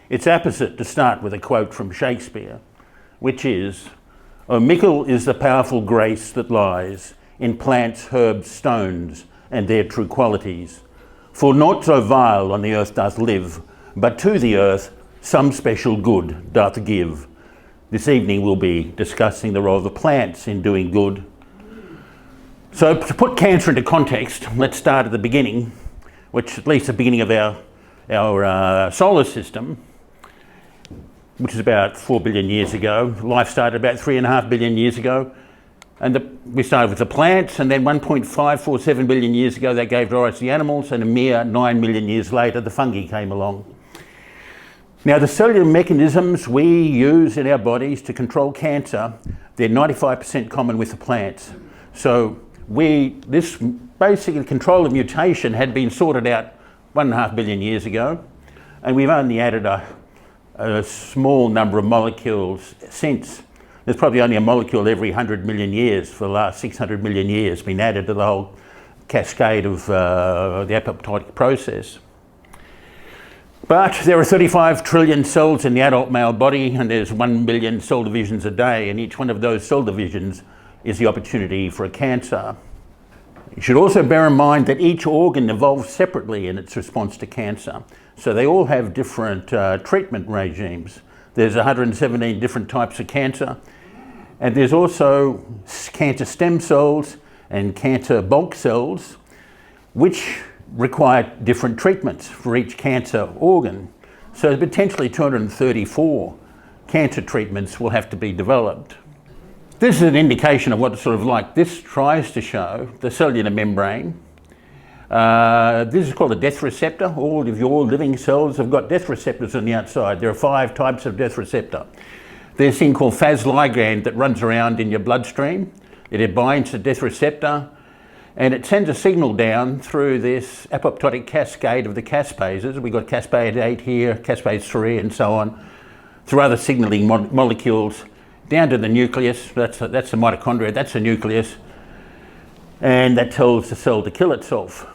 It's apposite to start with a quote from Shakespeare, which is, "O mickle is the powerful grace that lies in plants, herbs, stones, and their true qualities. For naught so vile on the earth doth live, but to the earth some special good doth give." This evening we'll be discussing the role of the plants in doing good. So to put cancer into context, let's start at the beginning, which at least the beginning of our solar system, which is about 4 billion years ago. Life started about 3.5 billion years ago. And we started with the plants, and then 1.547 billion years ago they gave rise to the animals, and a mere 9 million years later the fungi came along. Now the cellular mechanisms we use in our bodies to control cancer, they're 95% common with the plants. So this basically control of mutation had been sorted out 1.5 billion years ago, and we've only added a small number of molecules since. There's probably only a molecule every 100 million years for the last 600 million years been added to the whole cascade of the apoptotic process. But there are 35 trillion cells in the adult male body, and there's 1 billion cell divisions a day, and each one of those cell divisions is the opportunity for a cancer. You should also bear in mind that each organ evolves separately in its response to cancer. So they all have different treatment regimes. There's 117 different types of cancer, and there's also cancer stem cells and cancer bulk cells, which require different treatments for each cancer organ. So potentially 234 cancer treatments will have to be developed. This is an indication of what it's sort of like. This tries to show the cellular membrane. This is called a death receptor. All of your living cells have got death receptors on the outside. There are 5 types of death receptor. There's a thing called Fas ligand that runs around in your bloodstream. It binds the death receptor, and it sends a signal down through this apoptotic cascade of the caspases. We've got caspase 8 here, caspase 3, and so on, through other signaling molecules down to the nucleus. That's the mitochondria. That's the nucleus. And that tells the cell to kill itself.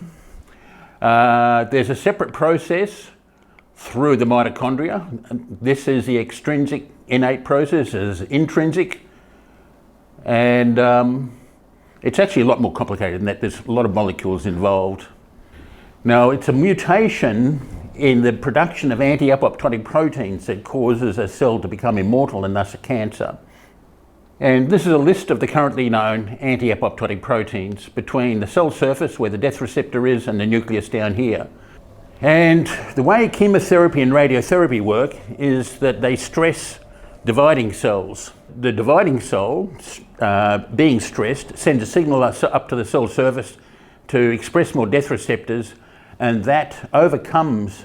There's a separate process through the mitochondria. This is the extrinsic innate process, this is intrinsic, and it's actually a lot more complicated than that. There's a lot of molecules involved. Now it's a mutation in the production of anti-apoptotic proteins that causes a cell to become immortal and thus a cancer. And this is a list of the currently known anti-apoptotic proteins between the cell surface, where the death receptor is, and the nucleus down here. And the way chemotherapy and radiotherapy work is that they stress dividing cells. The dividing cell, being stressed, sends a signal up to the cell surface to express more death receptors, and that overcomes,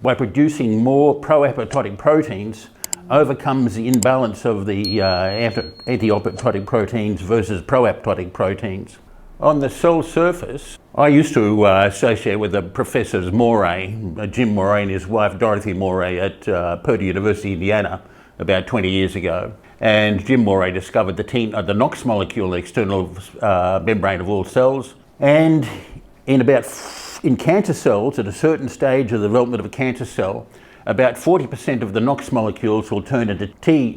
by producing more pro-apoptotic proteins, overcomes the imbalance of the anti-apoptotic proteins versus pro-apoptotic proteins. On the cell surface, I used to associate with the professors Moray, Jim Moray and his wife Dorothy Moray at Purdue University, Indiana, about 20 years ago. And Jim Moray discovered the NOx molecule, the external membrane of all cells. And in cancer cells, at a certain stage of the development of a cancer cell, about 40% of the NOx molecules will turn into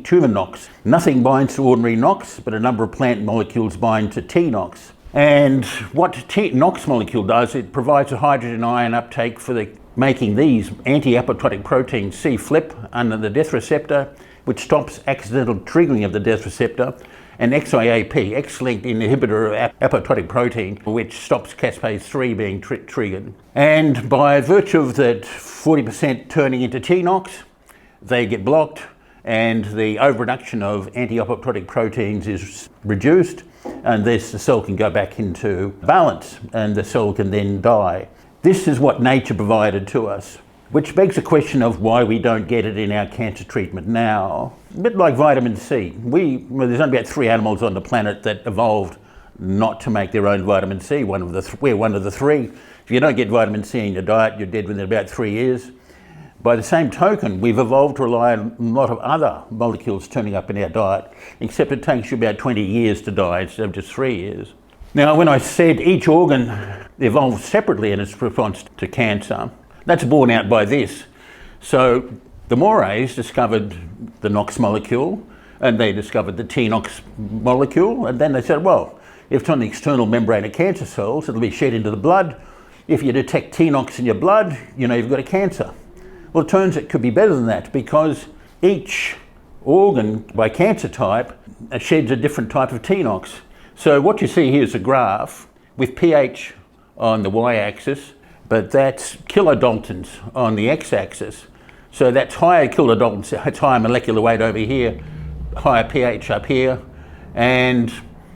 tumor NOx. Nothing binds to ordinary NOx, but a number of plant molecules bind to T-NOx. And what NOx molecule does, it provides a hydrogen ion uptake for making these anti-apoptotic proteins C-flip under the death receptor, which stops accidental triggering of the death receptor, and XIAP, X-linked inhibitor of apoptotic protein, which stops caspase 3 being triggered. And by virtue of that 40% turning into T-NOx, they get blocked, and the overproduction of anti-apoptotic proteins is reduced, and the cell can go back into balance, and the cell can then die. This is what nature provided to us, which begs the question of why we don't get it in our cancer treatment now. A bit like vitamin C. There's only about 3 animals on the planet that evolved not to make their own vitamin C. We're one of the 3. If you don't get vitamin C in your diet, you're dead within about 3 years. By the same token, we've evolved to rely on a lot of other molecules turning up in our diet, except it takes you about 20 years to die instead of just 3 years. Now, when I said each organ evolves separately in its response to cancer, that's borne out by this. So The Morays discovered the NOx molecule, and they discovered the T-NOx molecule, and then they said, well, if it's on the external membrane of cancer cells, it'll be shed into the blood. If you detect T-NOx in your blood, you know you've got a cancer. Well, it turns out it could be better than that, because each organ by cancer type sheds a different type of T-NOx. So what you see here is a graph with pH on the y-axis, but that's kilodaltons on the x-axis. So that's higher kilodaltons, it's higher molecular weight over here, higher pH up here, and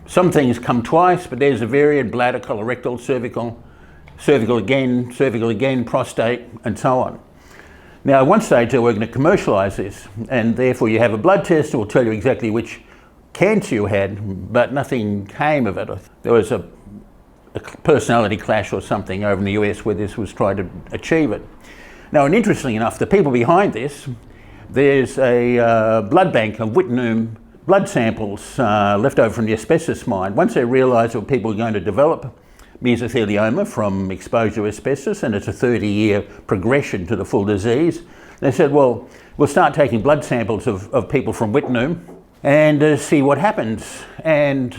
some things come twice, but there's a variant: bladder, colorectal, cervical again, prostate, and so on. Now, at one stage we're going to commercialise this, and therefore you have a blood test that will tell you exactly which cancer you had, but nothing came of it. There was a personality clash or something over in the US where this was trying to achieve it. Now, and interestingly enough, the people behind this, there's a blood bank of Wittenoom blood samples left over from the asbestos mine. Once they realised that people were going to develop mesothelioma from exposure to asbestos, and it's a 30-year progression to the full disease, they said, well, we'll start taking blood samples of people from Wittenoom and see what happens. And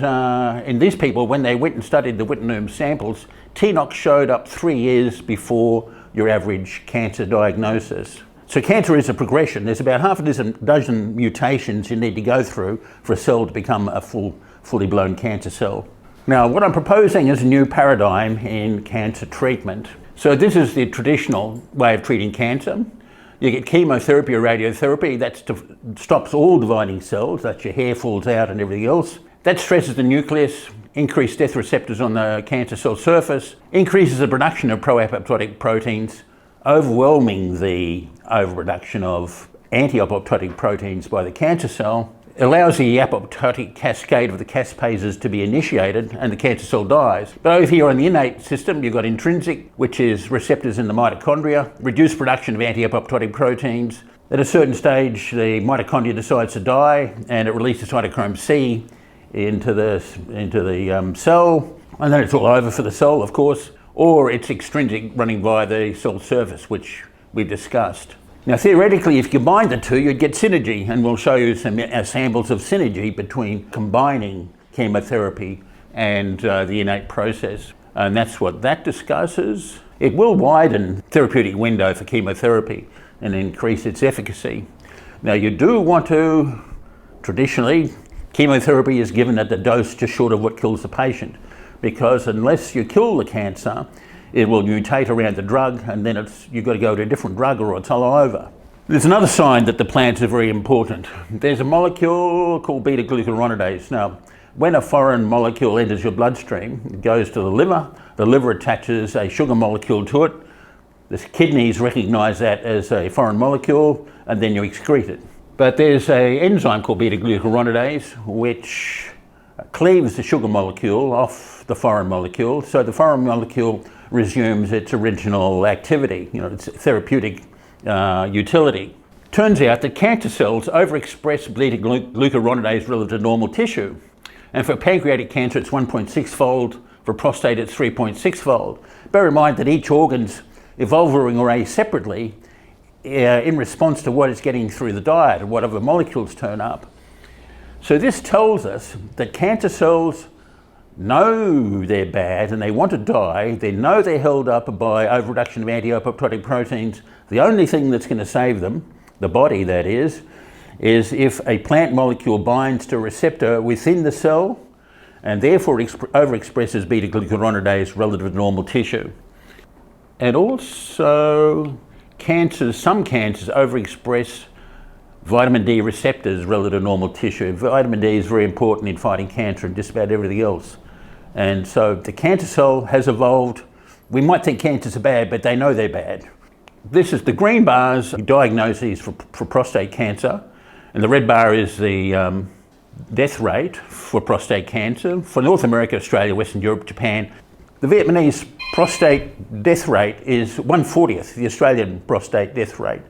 in these people, when they went and studied the Wittenoom samples, T-NOx showed up 3 years before your average cancer diagnosis. So cancer is a progression. There's about half a dozen mutations you need to go through for a cell to become a fully blown cancer cell. Now, what I'm proposing is a new paradigm in cancer treatment. So this is the traditional way of treating cancer. You get chemotherapy or radiotherapy. That stops all dividing cells. That's your hair falls out and everything else. That stresses the nucleus, increases death receptors on the cancer cell surface, increases the production of pro-apoptotic proteins, overwhelming the overproduction of anti-apoptotic proteins by the cancer cell, allows the apoptotic cascade of the caspases to be initiated, and the cancer cell dies. But over here on the innate system, you've got intrinsic, which is receptors in the mitochondria, reduced production of anti-apoptotic proteins. At a certain stage, the mitochondria decides to die, and it releases cytochrome C into the cell, and then it's all over for the cell, of course. Or it's extrinsic, running via the cell surface, which we've discussed. Now, theoretically, if you combine the two, you'd get synergy, and we'll show you some samples of synergy between combining chemotherapy and the innate process. And that's what that discusses. It will widen therapeutic window for chemotherapy and increase its efficacy. Now, you do want to, traditionally, chemotherapy is given at the dose just short of what kills the patient, because unless you kill the cancer, it will mutate around the drug, and then you've got to go to a different drug or it's all over. There's another sign that the plants are very important. There's a molecule called beta-glucuronidase. Now, when a foreign molecule enters your bloodstream, it goes to the liver attaches a sugar molecule to it, the kidneys recognize that as a foreign molecule, and then you excrete it. But there's an enzyme called beta-glucuronidase which cleaves the sugar molecule off the foreign molecule, so the foreign molecule resumes its original activity, its therapeutic utility. Turns out that cancer cells overexpress beta-glucuronidase relative to normal tissue. And for pancreatic cancer, it's 1.6-fold. For prostate, it's 3.6-fold. Bear in mind that each organ's evolving array separately in response to what it's getting through the diet and whatever molecules turn up. So this tells us that cancer cells know they're bad and they want to die. They know they're held up by overproduction of anti-apoptotic proteins. The only thing that's going to save them, the body that is if a plant molecule binds to a receptor within the cell and therefore overexpresses beta-glucuronidase relative to normal tissue. And also some cancers overexpress vitamin D receptors relative to normal tissue. Vitamin D is very important in fighting cancer and just about everything else. And so the cancer cell has evolved. We might think cancers are bad, but they know they're bad. This is the green bars, diagnoses for prostate cancer, and the red bar is the death rate for prostate cancer. For North America, Australia, Western Europe, Japan, the Vietnamese prostate death rate is 1/40th the Australian prostate death rate.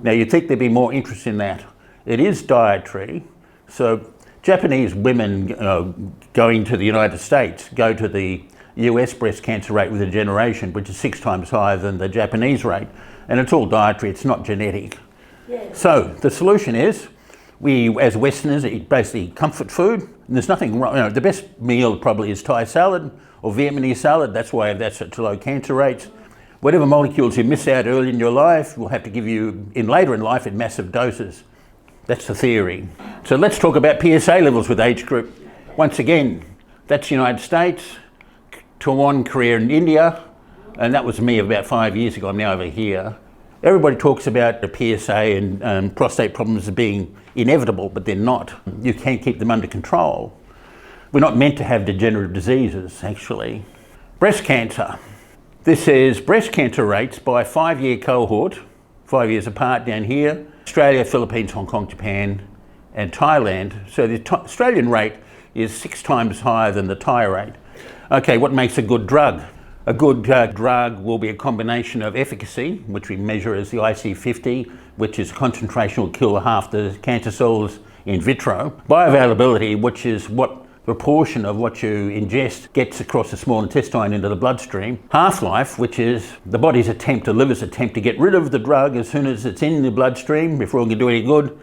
Now, you'd think there'd be more interest in that. It is dietary. So Japanese women going to the United States go to the US breast cancer rate within a generation, which is 6 times higher than the Japanese rate. And it's all dietary, it's not genetic. So the solution is, we as Westerners eat basically comfort food, and there's nothing wrong. You know, the best meal probably is Thai salad or Vietnamese salad. That's why that's at low cancer rates. Whatever molecules you miss out early in your life, we'll have to give you later in life in massive doses. That's the theory. So let's talk about PSA levels with age group. Once again, that's the United States, Taiwan, Korea and India, and that was me about 5 years ago. I'm now over here. Everybody talks about the PSA and prostate problems as being inevitable, but they're not. You can't keep them under control. We're not meant to have degenerative diseases, actually. Breast cancer. This is breast cancer rates by 5-year cohort, 5 years apart down here. Australia, Philippines, Hong Kong, Japan and Thailand. So the Australian rate is 6 times higher than the Thai rate. Okay, what makes a good drug? A good drug will be a combination of efficacy, which we measure as the IC50, which is concentration will kill half the cancer cells in vitro. Bioavailability, which is what proportion of what you ingest gets across the small intestine into the bloodstream. Half-life, which is the body's attempt, the liver's attempt to get rid of the drug as soon as it's in the bloodstream before it can do any good.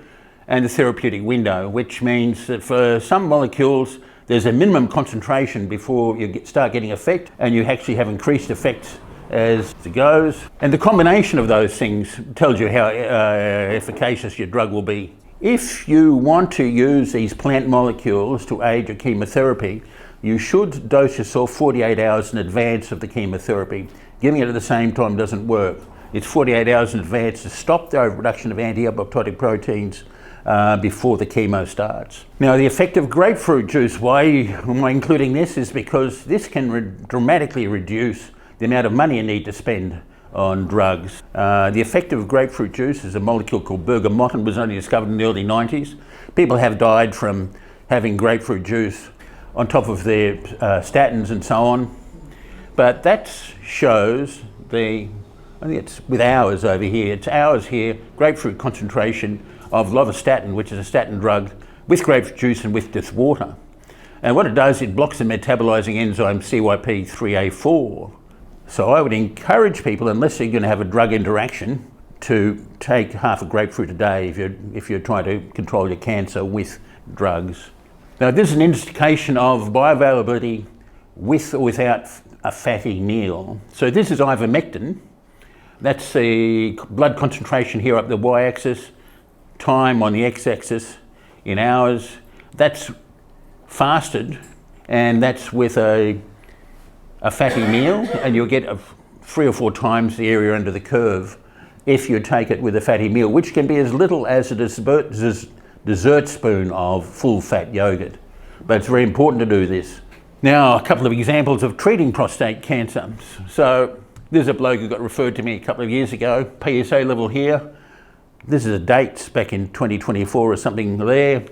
And the therapeutic window, which means that for some molecules, there's a minimum concentration before you start getting effect, and you actually have increased effects as it goes. And the combination of those things tells you how efficacious your drug will be. If you want to use these plant molecules to aid your chemotherapy, you should dose yourself 48 hours in advance of the chemotherapy. Giving it at the same time doesn't work. It's 48 hours in advance to stop the overproduction of anti-apoptotic proteins before the chemo starts. Now, the effect of grapefruit juice, why am I including this, is because this can dramatically reduce the amount of money you need to spend on drugs. The effect of grapefruit juice is a molecule called bergamottin, was only discovered in the early 90s. People have died from having grapefruit juice on top of their statins and so on. But that shows I think it's with hours over here, it's hours here, grapefruit concentration of lovastatin, which is a statin drug, with grapefruit juice and with just water. And what it does, it blocks the metabolizing enzyme CYP3A4. So I would encourage people, unless you're going to have a drug interaction, to take half a grapefruit a day if you're trying to control your cancer with drugs. Now, this is an indication of bioavailability with or without a fatty meal. So this is ivermectin. That's the blood concentration here up the y-axis, time on the x-axis in hours. That's fasted, and that's with a fatty meal, and you'll get 3 or 4 times the area under the curve if you take it with a fatty meal, which can be as little as a dessert spoon of full-fat yogurt. But it's very important to do this. Now, a couple of examples of treating prostate cancer. So there's a bloke who got referred to me a couple of years ago, PSA level here. This is a date back in 2024 or something there.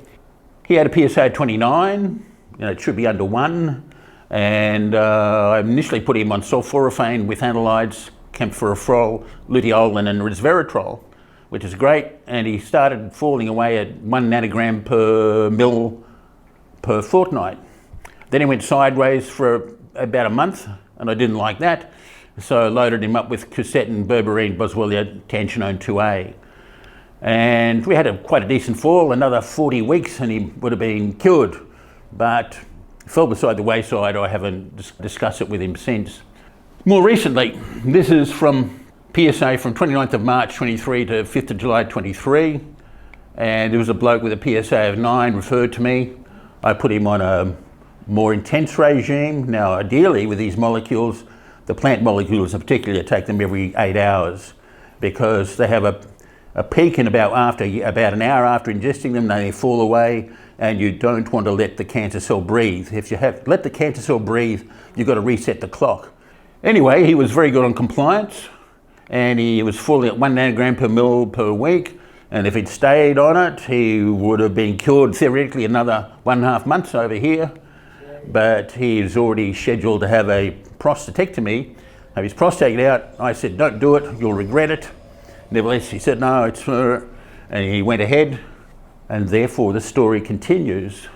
He had a PSA 29, it should be under 1. And I initially put him on sulforaphane with analytes, camphorol, luteolin and resveratrol, which is great. And he started falling away at 1 nanogram per mil per fortnight. Then he went sideways for about a month, and I didn't like that. So I loaded him up with quercetin, berberine, boswellia, tangenone 2A. And we had quite a decent fall, another 40 weeks and he would have been cured. But fell beside the wayside. I haven't discussed it with him since. More recently, this is from PSA from 29th of March 23 to 5th of July 23. And there was a bloke with a PSA of 9 referred to me. I put him on a more intense regime. Now, ideally with these molecules, the plant molecules in particular, you take them every 8 hours because they have a peak in about an hour after ingesting them, they fall away, and you don't want to let the cancer cell breathe. If you let the cancer cell breathe, you've got to reset the clock. Anyway, he was very good on compliance, and he was falling at 1 nanogram per mil per week, and if he'd stayed on it, he would have been cured theoretically another 1.5 months over here, but he's already scheduled to have a prostatectomy, have his prostate out. I said, don't do it, you'll regret it. Nevertheless, he said, no, it's and he went ahead, and therefore the story continues.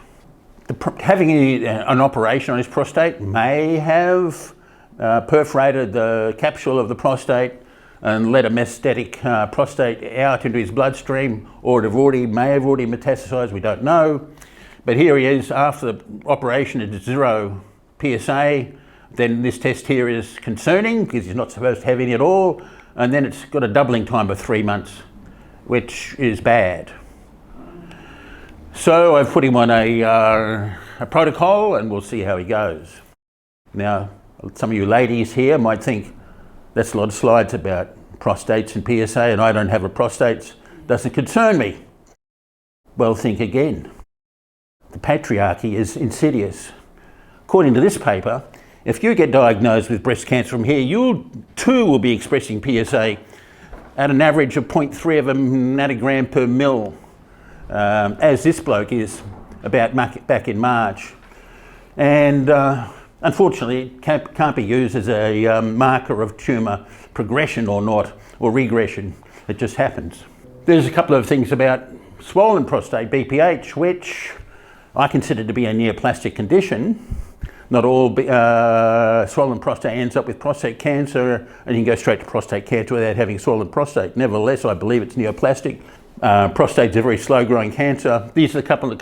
Having an operation on his prostate may have perforated the capsule of the prostate, and let a metastatic prostate out into his bloodstream, or it may have already metastasised, we don't know. But here he is after the operation at 0 PSA. Then this test here is concerning because he's not supposed to have any at all. And then it's got a doubling time of 3 months, which is bad. So I've put him on a protocol and we'll see how he goes. Now, some of you ladies here might think that's a lot of slides about prostates and PSA and I don't have a prostate, doesn't concern me. Well, think again. The patriarchy is insidious. According to this paper, if you get diagnosed with breast cancer from here, you too will be expressing PSA at an average of 0.3 of a nanogram per mil, as this bloke is about back in March. And unfortunately, it can't be used as a marker of tumour progression or not, or regression. It just happens. There's a couple of things about swollen prostate, BPH, which I consider to be a neoplastic condition. Not all swollen prostate ends up with prostate cancer, and you can go straight to prostate cancer without having swollen prostate. Nevertheless, I believe it's neoplastic. Prostate's a very slow-growing cancer. These are a couple of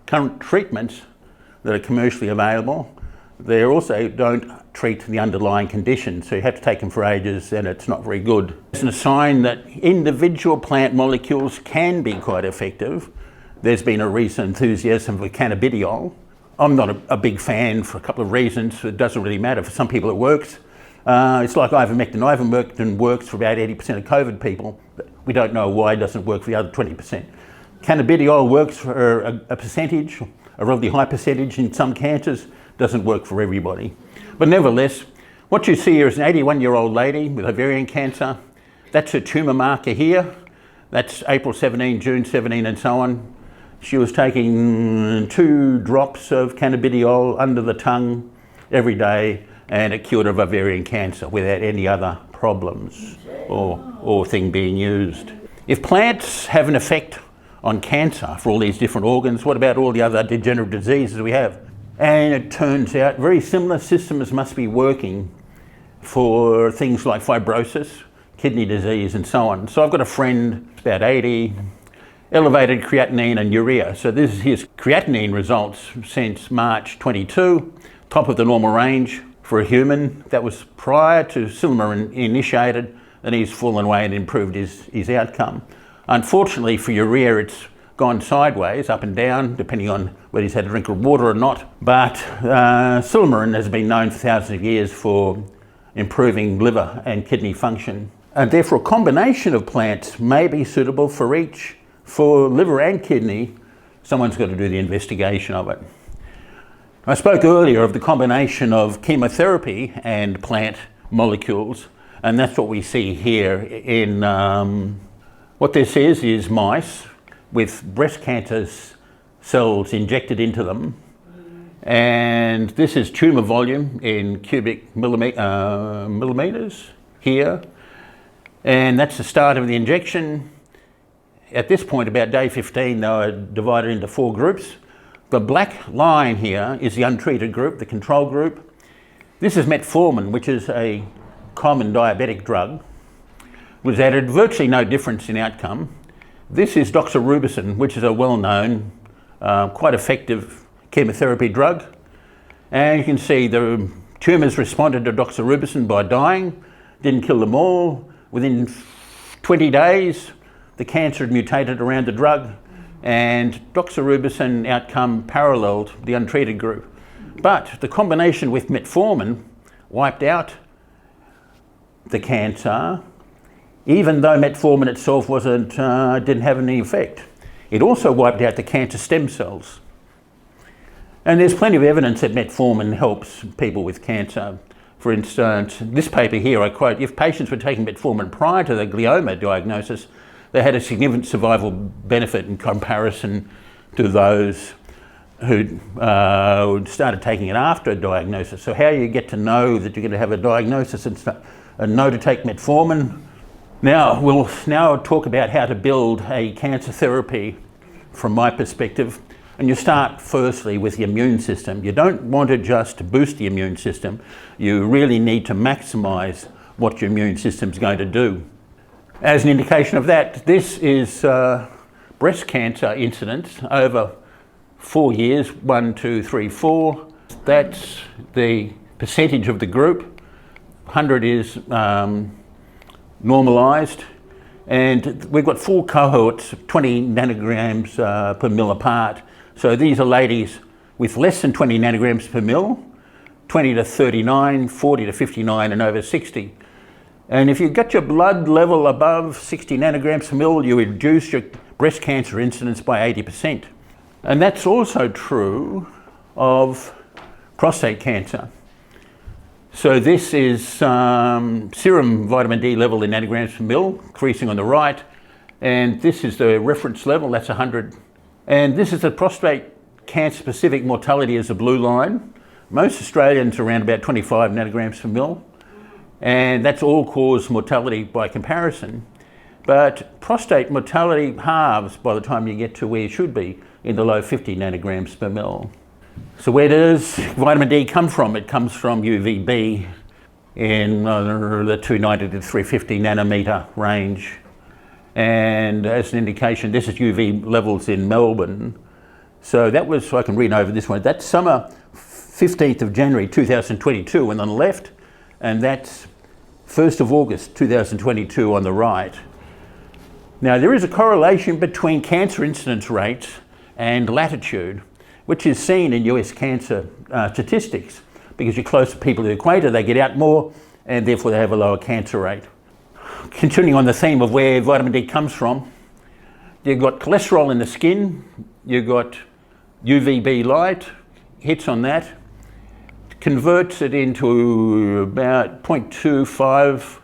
current treatments that are commercially available. They also don't treat the underlying condition, so you have to take them for ages, and it's not very good. It's a sign that individual plant molecules can be quite effective. There's been a recent enthusiasm for cannabidiol. I'm not a big fan for a couple of reasons. It doesn't really matter. For some people it works. It's like ivermectin. Ivermectin works for about 80% of COVID people. But we don't know why it doesn't work for the other 20%. Cannabidiol works for a percentage, a relatively high percentage in some cancers. Doesn't work for everybody. But nevertheless, what you see here is an 81-year-old lady with ovarian cancer. That's her tumour marker here. That's April 17, June 17 and so on. She was taking 2 drops of cannabidiol under the tongue every day and it cured her of ovarian cancer without any other problems or thing being used. If plants have an effect on cancer for all these different organs, what about all the other degenerative diseases we have? And it turns out very similar systems must be working for things like fibrosis, kidney disease and so on. So I've got a friend, about 80, elevated creatinine and urea. So this is his creatinine results since March 22, top of the normal range for a human. That was prior to Silumarin initiated, and he's fallen away and improved his outcome. Unfortunately for urea, it's gone sideways, up and down, depending on whether he's had a drink of water or not. But Silumarin has been known for thousands of years for improving liver and kidney function. And therefore a combination of plants may be suitable for each. For liver and kidney, someone's got to do the investigation of it. I spoke earlier of the combination of chemotherapy and plant molecules, and that's what we see here in what this is mice with breast cancer cells injected into them. And this is tumour volume in cubic millimetres here. And that's the start of the injection. At this point, about day 15, they were divided into 4 groups. The black line here is the untreated group, the control group. This is metformin, which is a common diabetic drug. Was added virtually no difference in outcome. This is doxorubicin, which is a well-known, quite effective chemotherapy drug. And you can see the tumours responded to doxorubicin by dying, didn't kill them all. Within 20 days, the cancer had mutated around the drug, and doxorubicin outcome paralleled the untreated group. But the combination with metformin wiped out the cancer, even though metformin itself didn't have any effect. It also wiped out the cancer stem cells. And there's plenty of evidence that metformin helps people with cancer. For instance, this paper here, I quote, if patients were taking metformin prior to the glioma diagnosis, they had a significant survival benefit in comparison to those who started taking it after a diagnosis. So how you get to know that you're going to have a diagnosis and know to take metformin. Now, we'll talk about how to build a cancer therapy from my perspective. And you start firstly with the immune system. You don't want to just boost the immune system. You really need to maximise what your immune system's going to do. As an indication of that, this is breast cancer incidence over 4 years, 1, 2, 3, 4. That's the percentage of the group. 100 is normalised, and we've got 4 cohorts, 20 nanograms per mil apart. So these are ladies with less than 20 nanograms per mil, 20 to 39, 40 to 59, and over 60. And if you get your blood level above 60 nanograms per mil, you reduce your breast cancer incidence by 80%. And that's also true of prostate cancer. So this is serum vitamin D level in nanograms per mil, increasing on the right. And this is the reference level, that's 100. And this is the prostate cancer specific mortality as a blue line. Most Australians are around about 25 nanograms per mil. And that's all-cause mortality by comparison. But prostate mortality halves by the time you get to where you should be, in the low 50 nanograms per mil. So where does vitamin D come from? It comes from UVB in the 290 to 350 nanometer range. And as an indication, this is UV levels in Melbourne. So that was, so I can read over this one, that's summer 15th of January 2022 on the left, and that's 1st of August 2022 on the right. Now there is a correlation between cancer incidence rates and latitude, which is seen in US cancer statistics, because you're close to people to the equator, they get out more, and therefore they have a lower cancer rate. Continuing on the theme of where vitamin D comes from, you've got cholesterol in the skin, you've got UVB light, hits on that, converts it into about 0.25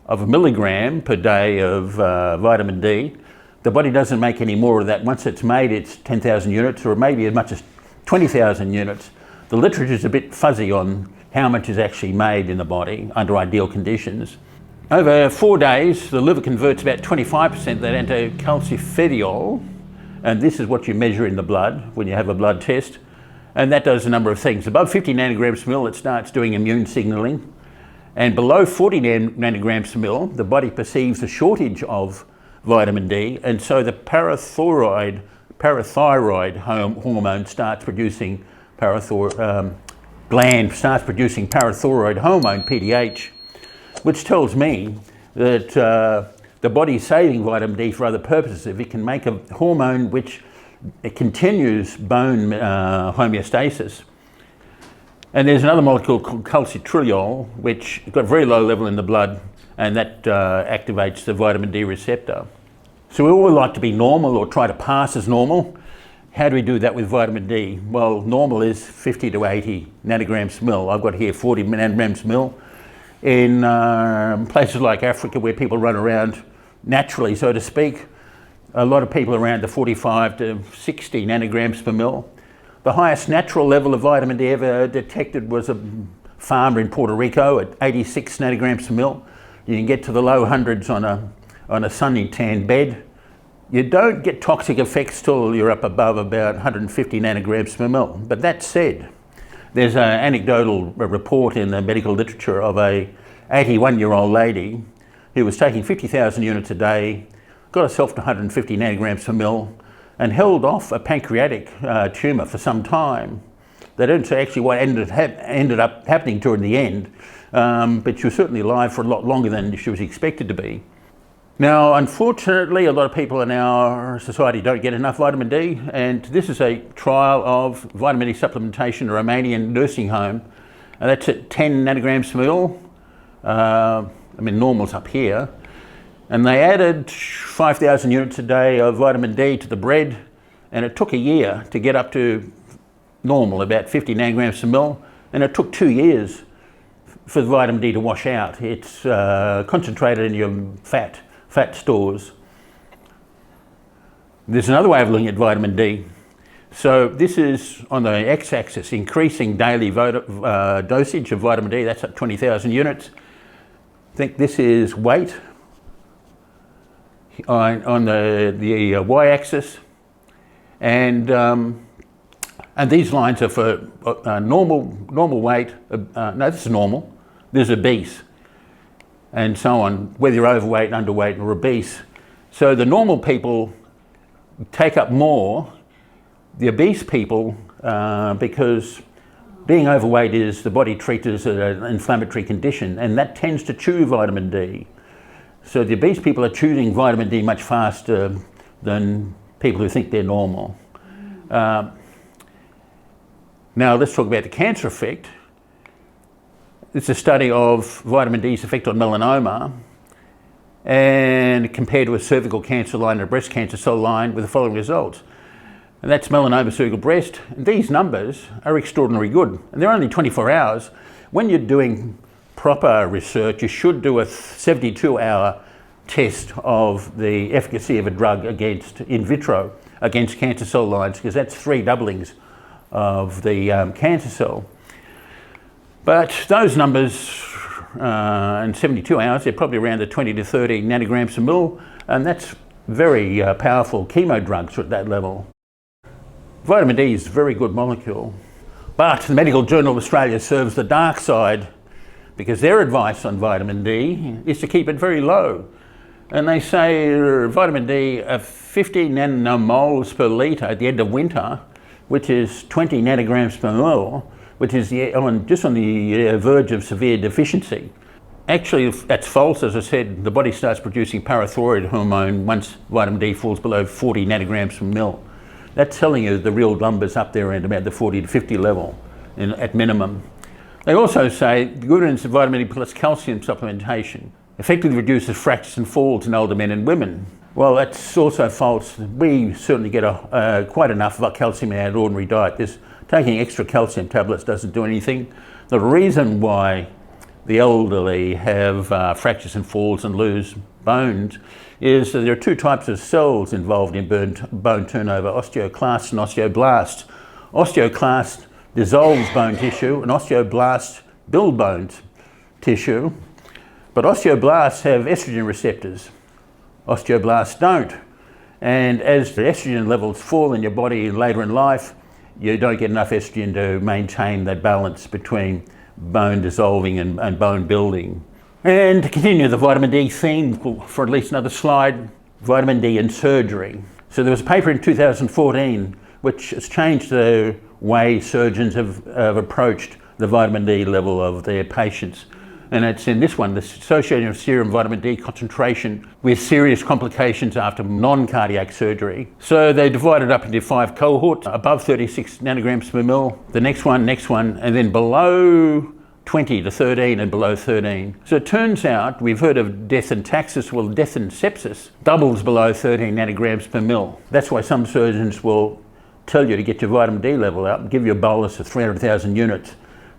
of a milligram per day of vitamin D. The body doesn't make any more of that. Once it's made, it's 10,000 units, or maybe as much as 20,000 units. The literature is a bit fuzzy on how much is actually made in the body under ideal conditions. Over 4 days, the liver converts about 25% that into calcifediol, and this is what you measure in the blood when you have a blood test. And that does a number of things. Above 50 nanograms per mil, it starts doing immune signalling. And below 40 nanograms per mil, the body perceives a shortage of vitamin D, and so the parathyroid hormone starts producing gland starts producing parathyroid hormone, PTH, which tells me that the body's saving vitamin D for other purposes. If it can make a hormone which it continues bone homeostasis. And there's another molecule called calcitriol, which got very low level in the blood, and that activates the vitamin D receptor. So we all like to be normal or try to pass as normal. How do we do that with vitamin D? Well, normal is 50 to 80 nanograms per mil. I've got here 40 nanograms per mil. In places like Africa where people run around naturally, so to speak, a lot of people around the 45 to 60 nanograms per mil. The highest natural level of vitamin D ever detected was a farmer in Puerto Rico at 86 nanograms per mil. You can get to the low hundreds on a sunny tan bed. You don't get toxic effects till you're up above about 150 nanograms per mil. But that said, there's an anecdotal report in the medical literature of a 81-year-old lady who was taking 50,000 units a day, got herself to 150 nanograms per mil, and held off a pancreatic tumour for some time. They don't say actually what ended up happening to her in the end, but she was certainly alive for a lot longer than she was expected to be. Now, unfortunately, a lot of people in our society don't get enough vitamin D, and this is a trial of vitamin D supplementation in a Romanian nursing home, and that's at 10 nanograms per mil. Normal's up here. And they added 5,000 units a day of vitamin D to the bread, and it took a year to get up to normal, about 50 nanograms per mil, and it took 2 years for the vitamin D to wash out. It's concentrated in your fat stores. There's another way of looking at vitamin D. So this is on the x-axis, increasing daily dosage of vitamin D, that's at 20,000 units. I think this is weight. On the y-axis, and these lines are for normal weight. No, this is normal. This is obese. and so on, whether you're overweight, underweight or obese. So the normal people take up more, the obese people, because being overweight is the body treats it as an inflammatory condition, and that tends to chew vitamin D. So the obese people are chewing vitamin D much faster than people who think they're normal. Now let's talk about the cancer effect. It's a study of vitamin D's effect on melanoma and compared to a cervical cancer line and a breast cancer cell line with the following results. And that's melanoma cervical breast. And these numbers are extraordinarily good. And they're only 24 hours. When you're doing proper research, you should do a 72-hour test of the efficacy of a drug against, in vitro, against cancer cell lines, because that's 3 doublings of the cancer cell. But those numbers in 72 hours, they're probably around the 20 to 30 nanograms per mil, and that's very powerful chemo drugs at that level. Vitamin D is a very good molecule, but the Medical Journal of Australia serves the dark side because their advice on vitamin D is to keep it very low. And they say vitamin D of 50 nanomoles per litre at the end of winter, which is 20 nanograms per mil, which is just on the verge of severe deficiency. Actually, that's false. As I said, the body starts producing parathyroid hormone once vitamin D falls below 40 nanograms per mil. That's telling you the real numbers up there at about the 40 to 50 level at minimum. They also say the good news of vitamin D plus calcium supplementation effectively reduces fractures and falls in older men and women. Well, that's also false. We certainly get quite enough of our calcium in our ordinary diet. Taking extra calcium tablets doesn't do anything. The reason why the elderly have fractures and falls and lose bones is that there are 2 types of cells involved in bone turnover, osteoclasts and osteoblasts. Osteoclasts dissolves bone tissue and osteoblasts build bone tissue, but osteoblasts have estrogen receptors. Osteoblasts don't. And as the estrogen levels fall in your body later in life, you don't get enough estrogen to maintain that balance between bone dissolving and bone building. And to continue the vitamin D theme for at least another slide, vitamin D in surgery. So there was a paper in 2014 which has changed the way surgeons have approached the vitamin D level of their patients. And it's in this one, the association of serum vitamin D concentration with serious complications after non-cardiac surgery. So they divided up into 5 cohorts, above 36 nanograms per mil, the next one, and then below 20 to 13 and below 13. So it turns out, we've heard of death and taxis, well, death and sepsis doubles below 13 nanograms per mil. That's why some surgeons will tell you to get your vitamin D level up, give you a bolus of 300,000 units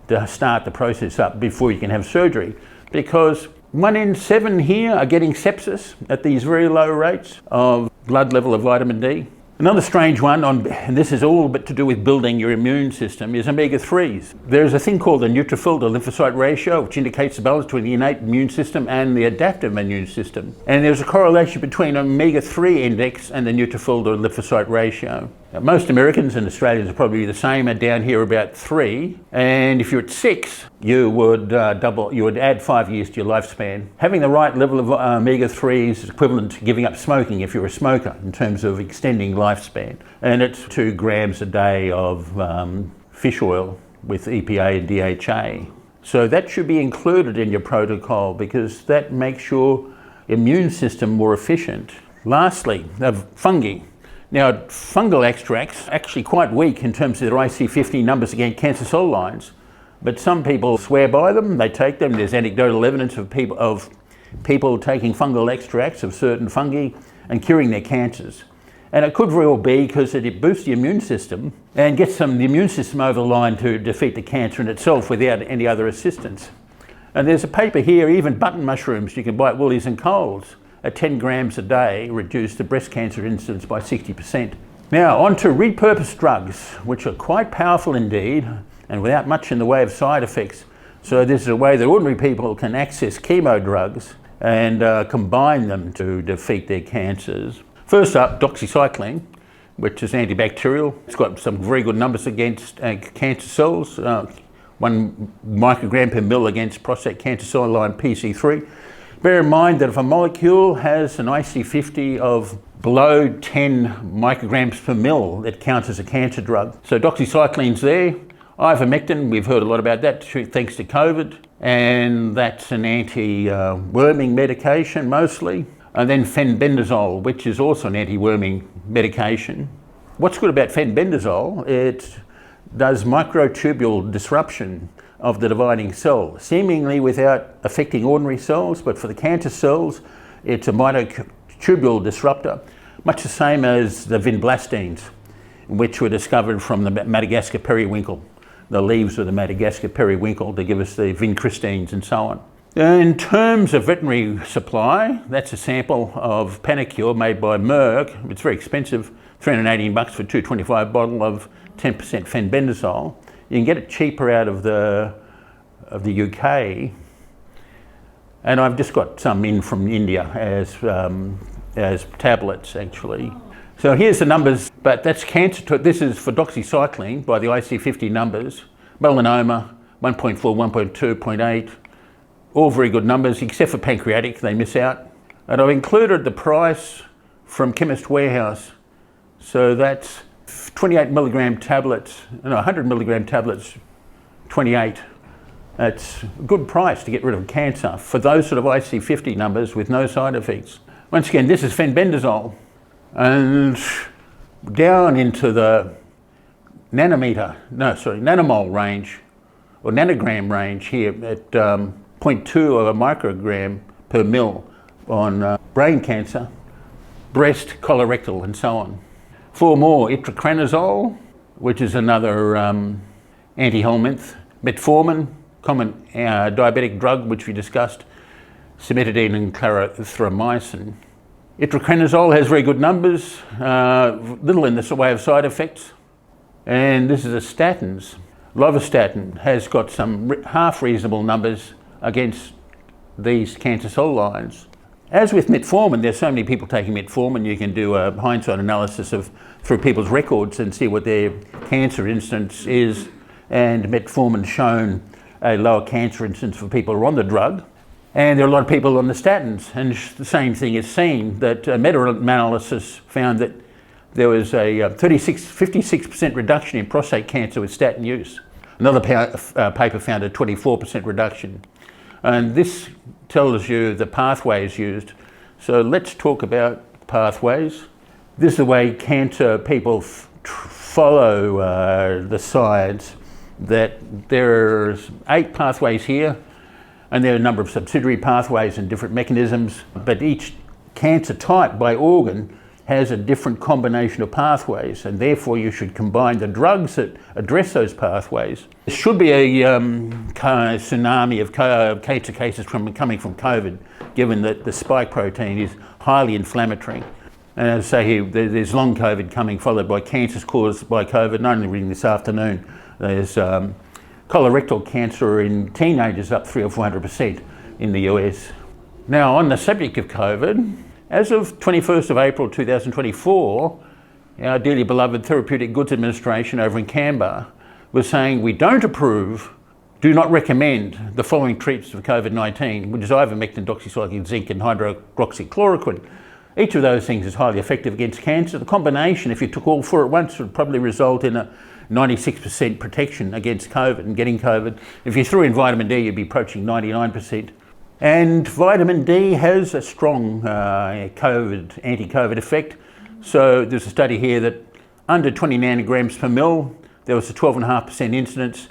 to start the process up before you can have surgery, because 1 in 7 here are getting sepsis at these very low rates of blood level of vitamin D. Another strange one, and this is all but to do with building your immune system, is omega-3s. There's a thing called the neutrophil to lymphocyte ratio, which indicates the balance between the innate immune system and the adaptive immune system. And there's a correlation between omega-3 index and the neutrophil to lymphocyte ratio. Now, most Americans and Australians are probably the same, are down here about 3. And if you're at 6, you would add 5 years to your lifespan. Having the right level of omega-3s is equivalent to giving up smoking if you're a smoker in terms of extending lifespan. And it's 2 grams a day of fish oil with EPA and DHA. So that should be included in your protocol because that makes your immune system more efficient. Lastly, fungi. Now, fungal extracts are actually quite weak in terms of their IC50 numbers against cancer cell lines, but some people swear by them, they take them. There's anecdotal evidence of people taking fungal extracts of certain fungi and curing their cancers. And it could very well be because it boosts the immune system and gets the immune system over the line to defeat the cancer in itself without any other assistance. And there's a paper here, even button mushrooms you can buy at Woolies and Coles at 10 grams a day reduce the breast cancer incidence by 60%. Now on to repurposed drugs, which are quite powerful indeed and without much in the way of side effects. So this is a way that ordinary people can access chemo drugs and combine them to defeat their cancers. First up, doxycycline, which is antibacterial. It's got some very good numbers against cancer cells, 1 microgram per mil against prostate cancer cell line PC3. Bear in mind that if a molecule has an IC50 of below 10 micrograms per mil, it counts as a cancer drug. So doxycycline's there. Ivermectin, we've heard a lot about that thanks to COVID, and that's an anti-worming medication mostly. And then fenbendazole, which is also an anti-worming medication. What's good about fenbendazole, it does microtubule disruption of the dividing cell, seemingly without affecting ordinary cells, but for the cancer cells, it's a microtubule disruptor, much the same as the vinblastines, which were discovered from the Madagascar periwinkle, the leaves of the Madagascar periwinkle to give us the vincristines and so on. In terms of veterinary supply, that's a sample of Panacur made by Merck. It's very expensive, $318 for a $2.25 bottle of 10% fenbendazole. You can get it cheaper out of the UK, and I've just got some in from India as tablets actually. So here's the numbers, but that's cancer. This is for doxycycline by the IC50 numbers. Melanoma 1.4, 1.2, 0.8. All very good numbers, except for pancreatic, they miss out. And I've included the price from Chemist Warehouse. So that's 28 milligram tablets, no, 100 milligram tablets, 28. That's a good price to get rid of cancer for those sort of IC50 numbers with no side effects. Once again, this is fenbendazole. And down into the nanomole range, or nanogram range here at 0.2 of a microgram per mil on brain cancer, breast, colorectal, and so on. 4 more, itraconazole, which is another anti-helminth, metformin, common diabetic drug which we discussed, cimetidine and clarithromycin. Itraconazole has very good numbers, little in the way of side effects, and this is a statins. Lovastatin has got some half reasonable numbers against these cancer cell lines. As with metformin, there's so many people taking metformin, you can do a hindsight analysis through people's records and see what their cancer incidence is, and metformin's shown a lower cancer incidence for people who are on the drug. And there are a lot of people on the statins, and the same thing is seen, that meta-analysis found that there was a 56% reduction in prostate cancer with statin use. Another paper found a 24% reduction. And this tells you the pathways used. So let's talk about pathways. This is the way cancer people follow the science, that there's 8 pathways here, and there are a number of subsidiary pathways and different mechanisms, but each cancer type by organ has a different combination of pathways, and therefore you should combine the drugs that address those pathways. There should be a tsunami of cancer cases coming from COVID, given that the spike protein is highly inflammatory. And as I say here, there's long COVID coming, followed by cancers caused by COVID. And only reading this afternoon, there's colorectal cancer in teenagers up 300 or 400% in the US. Now, on the subject of COVID, as of 21st of April 2024, our dearly beloved Therapeutic Goods Administration over in Canberra was saying we don't approve, do not recommend the following treatments for COVID-19, which is ivermectin, doxycycline, zinc and hydroxychloroquine. Each of those things is highly effective against cancer. The combination, if you took all 4 at once, would probably result in a 96% protection against COVID and getting COVID. If you threw in vitamin D, you'd be approaching 99%. And vitamin D has a strong anti-COVID effect. So there's a study here that under 20 nanograms per mil, there was a 12.5% incidence.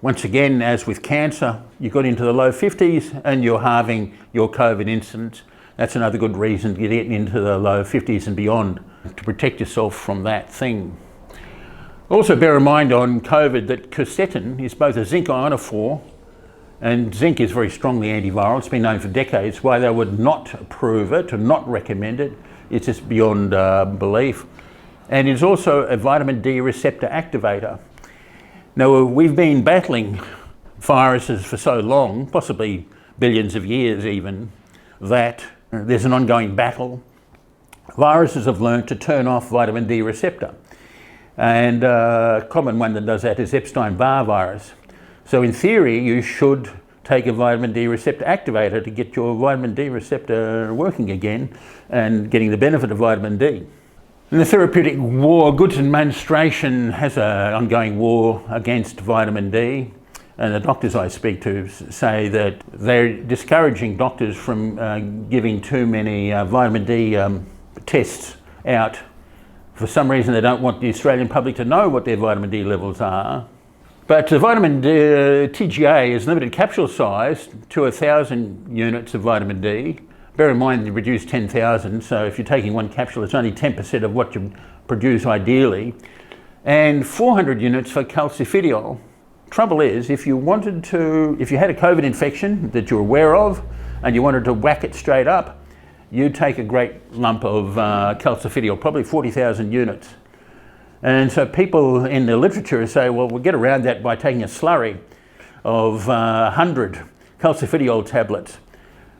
Once again, as with cancer, you got into the low 50s and you're halving your COVID incidence. That's another good reason to get into the low 50s and beyond to protect yourself from that thing. Also bear in mind on COVID that quercetin is both a zinc ionophore, and zinc is very strongly antiviral. It's been known for decades. Why they would not approve it or not recommend it, it's just beyond belief. And it's also a vitamin D receptor activator. Now, we've been battling viruses for so long, possibly billions of years even, that there's an ongoing battle. Viruses have learned to turn off vitamin D receptor. And a common one that does that is Epstein-Barr virus. So in theory, you should take a vitamin D receptor activator to get your vitamin D receptor working again and getting the benefit of vitamin D. In the therapeutic war, Goods and Menstruation has an ongoing war against vitamin D, and the doctors I speak to say that they're discouraging doctors from giving too many vitamin D tests out. For some reason they don't want the Australian public to know what their vitamin D levels are. But the vitamin D, TGA is limited capsule size to 1,000 units of vitamin D. Bear in mind you produce 10,000, so if you're taking one capsule it's only 10% of what you produce ideally. And 400 units for calcifidiol. Trouble is, if you had a COVID infection that you're aware of and you wanted to whack it straight up, you'd take a great lump of calcifidiol, probably 40,000 units. And so people in the literature say, well, we'll get around that by taking a slurry of 100 calcifidiol tablets,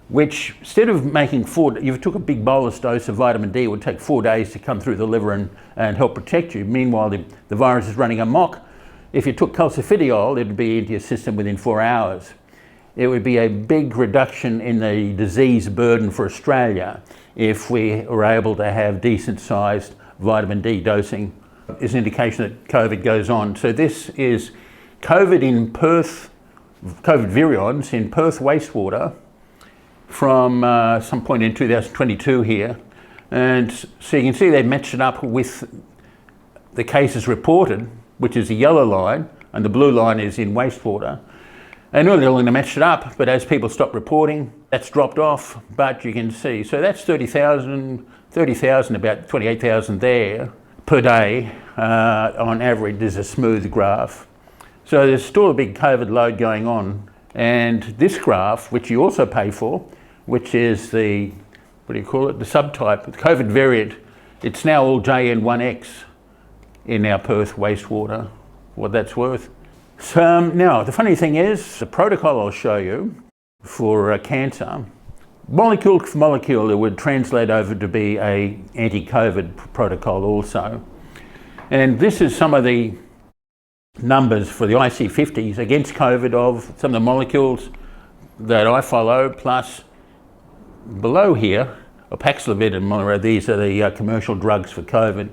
which instead of making you took a big bolus dose of vitamin D, it would take 4 days to come through the liver and help protect you. Meanwhile, the virus is running amok. If you took calcifidiol, it would be into your system within 4 hours. It would be a big reduction in the disease burden for Australia if we were able to have decent sized vitamin D dosing. Is an indication that COVID goes on. So this is COVID in Perth, COVID virions in Perth wastewater from some point in 2022 here. And so you can see they matched it up with the cases reported, which is the yellow line, and the blue line is in wastewater. And earlier they matched it up, but as people stopped reporting, that's dropped off. But you can see, so that's 30,000, about 28,000 there per day on average. There's a smooth graph. So there's still a big COVID load going on. And this graph, which you also pay for, which is the, the subtype, the COVID variant, it's now all JN1X in our Perth wastewater, what that's worth. So now, the funny thing is, the protocol I'll show you for cancer, molecule for molecule, it would translate over to be a anti-COVID protocol also. And this is some of the numbers for the IC50s against COVID of some of the molecules that I follow, plus below here, Paxlovid and Molnupiravir, these are the commercial drugs for COVID.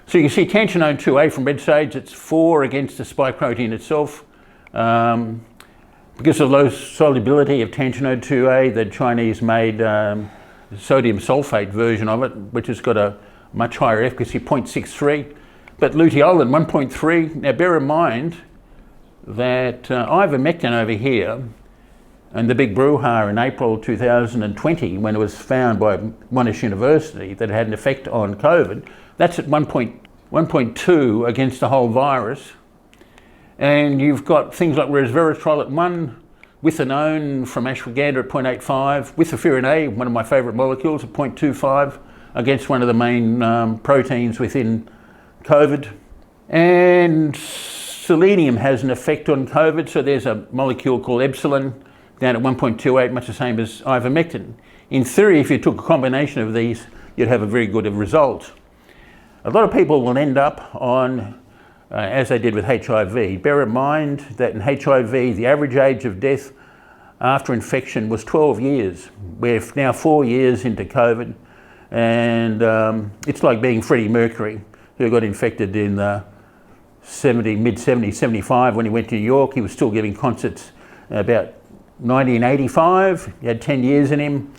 So you can see Tensionone 2A from red sage, it's 4 against the spike protein itself. Because of low solubility of Tensionone 2A, the Chinese made sodium sulfate version of it, which has got a much higher efficacy, 0.63. But luteolin, 1.3. Now bear in mind that ivermectin over here, and the big brouhaha in April 2020, when it was found by Monash University that it had an effect on COVID, that's at 1.2 against the whole virus. And you've got things like resveratrol at 1, withanone from ashwagandha at 0.85, withaferin A, one of my favourite molecules, at 0.25 against one of the main proteins within COVID. And selenium has an effect on COVID, so there's a molecule called epsilon down at 1.28, much the same as ivermectin. In theory, if you took a combination of these, you'd have a very good result. A lot of people will end up on, as they did with HIV. Bear in mind that in HIV, the average age of death after infection was 12 years. We're now 4 years into COVID, and it's like being Freddie Mercury, who got infected in the mid-70s, 75. When he went to New York, he was still giving concerts about 1985. He had 10 years in him,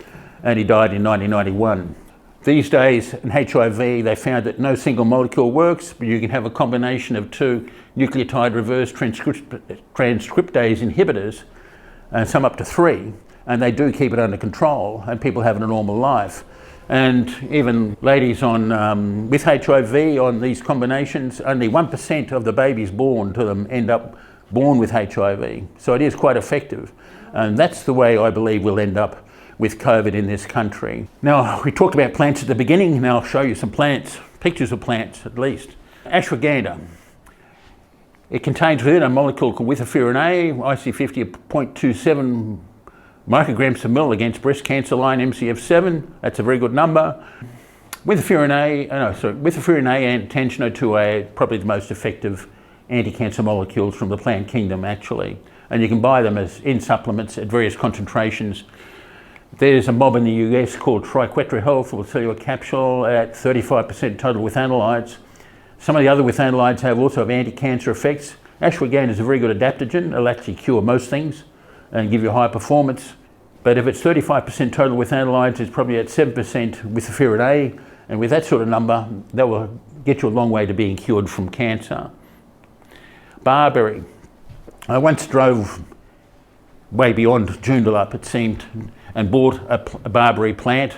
and he died in 1991. These days in HIV, they found that no single molecule works, but you can have a combination of 2 nucleotide reverse transcriptase inhibitors, and some up to 3, and they do keep it under control, and people have a normal life. And even ladies on with HIV on these combinations, only 1% of the babies born to them end up born with HIV. So it is quite effective, and that's the way I believe we'll end up with COVID in this country. Now, we talked about plants at the beginning. Now I'll show you some plants, pictures of plants at least. Ashwagandha. It contains within a molecule called withaferin A, IC50 of 0.27 micrograms per mil against breast cancer line MCF7. That's a very good number. Withaferin A and Tensionone 2A are probably the most effective anti-cancer molecules from the plant kingdom, actually. and you can buy them as in supplements at various concentrations. There's a mob in the US called Triquetra Health, will sell you a capsule at 35% total withanolides. Some of the other withanolides also have anti-cancer effects. Ashwagandha is a very good adaptogen. It'll actually cure most things and give you high performance. But if it's 35% total withanolides, it's probably at 7% with the ferret A. And with that sort of number, that will get you a long way to being cured from cancer. Barberry. I once drove way beyond Joondalup, it seemed, and bought a barberry plant,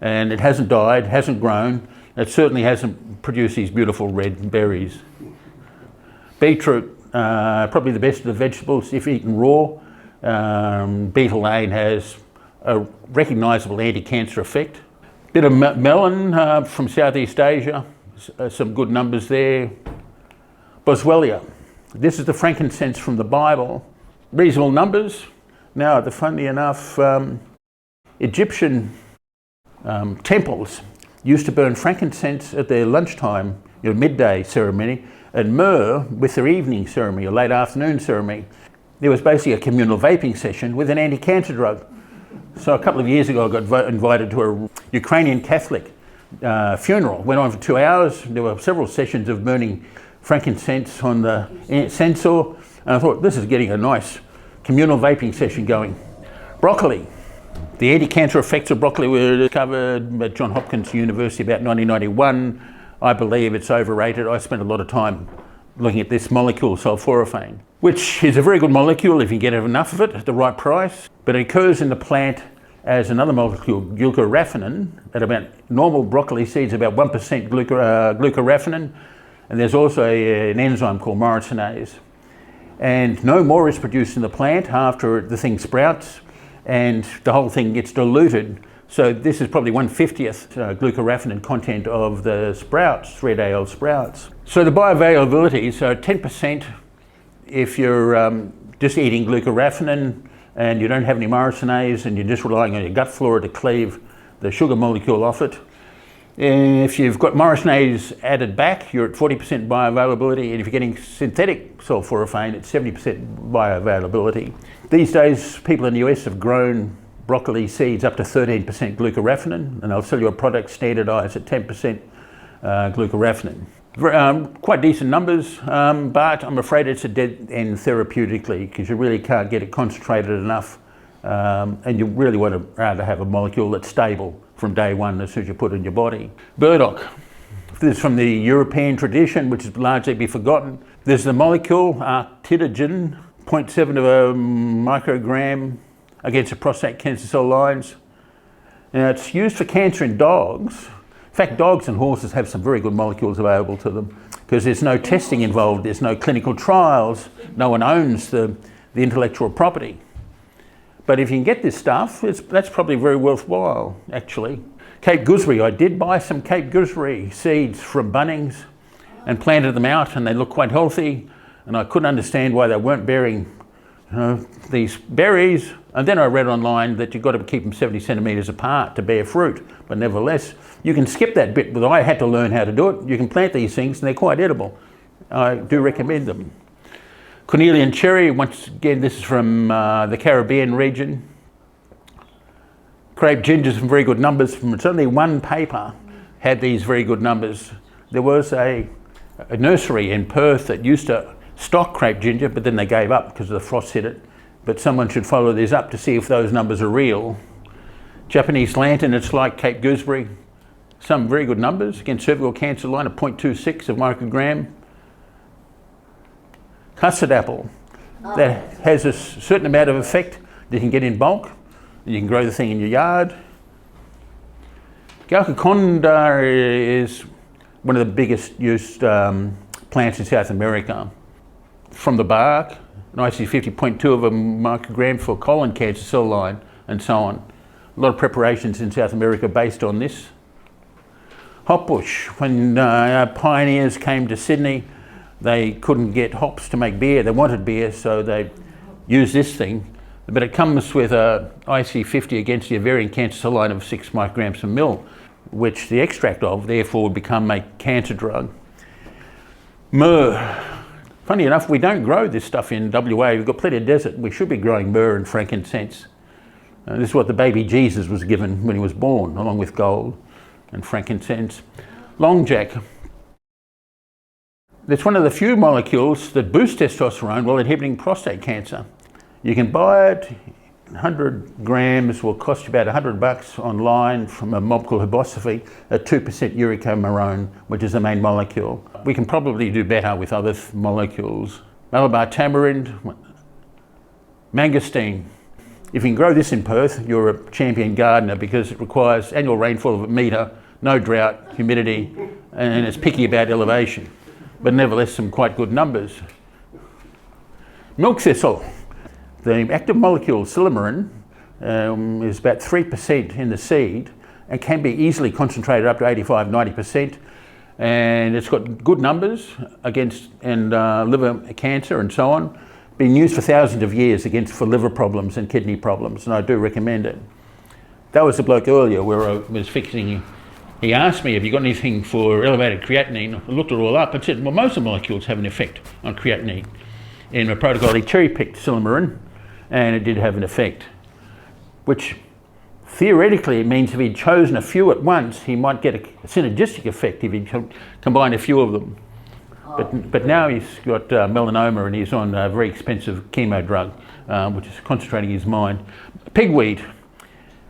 and it hasn't died, hasn't grown. It certainly hasn't produced these beautiful red berries. Beetroot, probably the best of the vegetables if eaten raw. Beetle-lane has a recognisable anti-cancer effect. Bit of melon from Southeast Asia, some good numbers there. Boswellia, this is the frankincense from the Bible. Reasonable numbers. Now, funnily enough, Egyptian temples used to burn frankincense at their lunchtime, midday ceremony, and myrrh with their evening ceremony, or late afternoon ceremony. There was basically a communal vaping session with an anti-cancer drug. So a couple of years ago, I got invited to a Ukrainian Catholic funeral. Went on for 2 hours. There were several sessions of burning frankincense on the censer. And I thought, this is getting a nice communal vaping session going. Broccoli. The anti-cancer effects of broccoli were discovered at Johns Hopkins University about 1991. I believe it's overrated. I spent a lot of time looking at this molecule, sulforaphane, which is a very good molecule if you get enough of it at the right price, but it occurs in the plant as another molecule, glucoraphanin, at about normal broccoli seeds, about 1% glucoraphanin, and there's also an enzyme called myrosinase. And no more is produced in the plant after the thing sprouts, and the whole thing gets diluted. So this is probably 1/50th glucoraphanin content of the sprouts, red ale sprouts. So the bioavailability, so 10% if you're just eating glucoraphanin and you don't have any myrosinase and you're just relying on your gut flora to cleave the sugar molecule off it. If you've got myrosinase added back, you're at 40% bioavailability, and if you're getting synthetic sulforaphane, it's 70% bioavailability. These days, people in the US have grown broccoli seeds up to 13% glucoraphanin, and they'll sell you a product standardised at 10% glucoraphanin. Quite decent numbers, but I'm afraid it's a dead end therapeutically, because you really can't get it concentrated enough, and you really want to rather have a molecule that's stable from day one as soon as you put it in your body. Burdock. This is from the European tradition, which has largely been forgotten. There's the molecule artidogin, 0.7 of a microgram against the prostate cancer cell lines. Now, it's used for cancer in dogs. In fact, dogs and horses have some very good molecules available to them, because there's no testing involved, there's no clinical trials, no one owns the intellectual property. But if you can get this stuff, that's probably very worthwhile, actually. Cape gooseberry, I did buy some Cape gooseberry seeds from Bunnings and planted them out, and they look quite healthy, and I couldn't understand why they weren't bearing these berries. And then I read online that you've got to keep them 70 centimetres apart to bear fruit, but nevertheless, you can skip that bit, but I had to learn how to do it. You can plant these things and they're quite edible. I do recommend them. Cornelian cherry, once again, this is from the Caribbean region. Crepe ginger, some very good numbers. It's only one paper had these very good numbers. There was a nursery in Perth that used to stock crepe ginger, but then they gave up because the frost hit it. But someone should follow these up to see if those numbers are real. Japanese lantern, it's like Cape gooseberry. Some very good numbers. Again, cervical cancer line of 0.26 of microgram. Custard apple, that has a certain amount of effect that you can get in bulk. You can grow the thing in your yard. Glaucoconda is one of the biggest used plants in South America. From the bark, an IC50 0.2 of a microgram for colon cancer cell line, and so on. A lot of preparations in South America based on this. Hopbush, when our pioneers came to Sydney, they couldn't get hops to make beer. They wanted beer, so they used this thing. But it comes with a IC50 against the ovarian cancer cell line of 6 micrograms per mil, which the extract of, therefore, would become a cancer drug. Myrrh. Funny enough, we don't grow this stuff in WA. We've got plenty of desert. We should be growing myrrh and frankincense. This is what the baby Jesus was given when he was born, along with gold and frankincense. Longjack. It's one of the few molecules that boost testosterone while inhibiting prostate cancer. You can buy it. 100 grams will cost you about $100 online from a mob called Herbosophy at 2% uricomyrone, which is the main molecule. We can probably do better with other molecules. Malabar tamarind, mangosteen. If you can grow this in Perth, you're a champion gardener because it requires annual rainfall of 1 metre, no drought, humidity, and it's picky about elevation, but nevertheless some quite good numbers. Milk thistle. The active molecule silymarin is about 3% in the seed and can be easily concentrated up to 85–90%, and it's got good numbers against liver cancer and so on. Been used for thousands of years for liver problems and kidney problems, and I do recommend it. That was the bloke earlier where I was fixing. He asked me, have you got anything for elevated creatinine? I looked it all up and said, well, most of the molecules have an effect on creatinine. In my protocol, he cherry-picked silymarin, and it did have an effect, which theoretically means if he'd chosen a few at once, he might get a synergistic effect if he combined a few of them. But now he's got melanoma and he's on a very expensive chemo drug, which is concentrating his mind. Pigweed.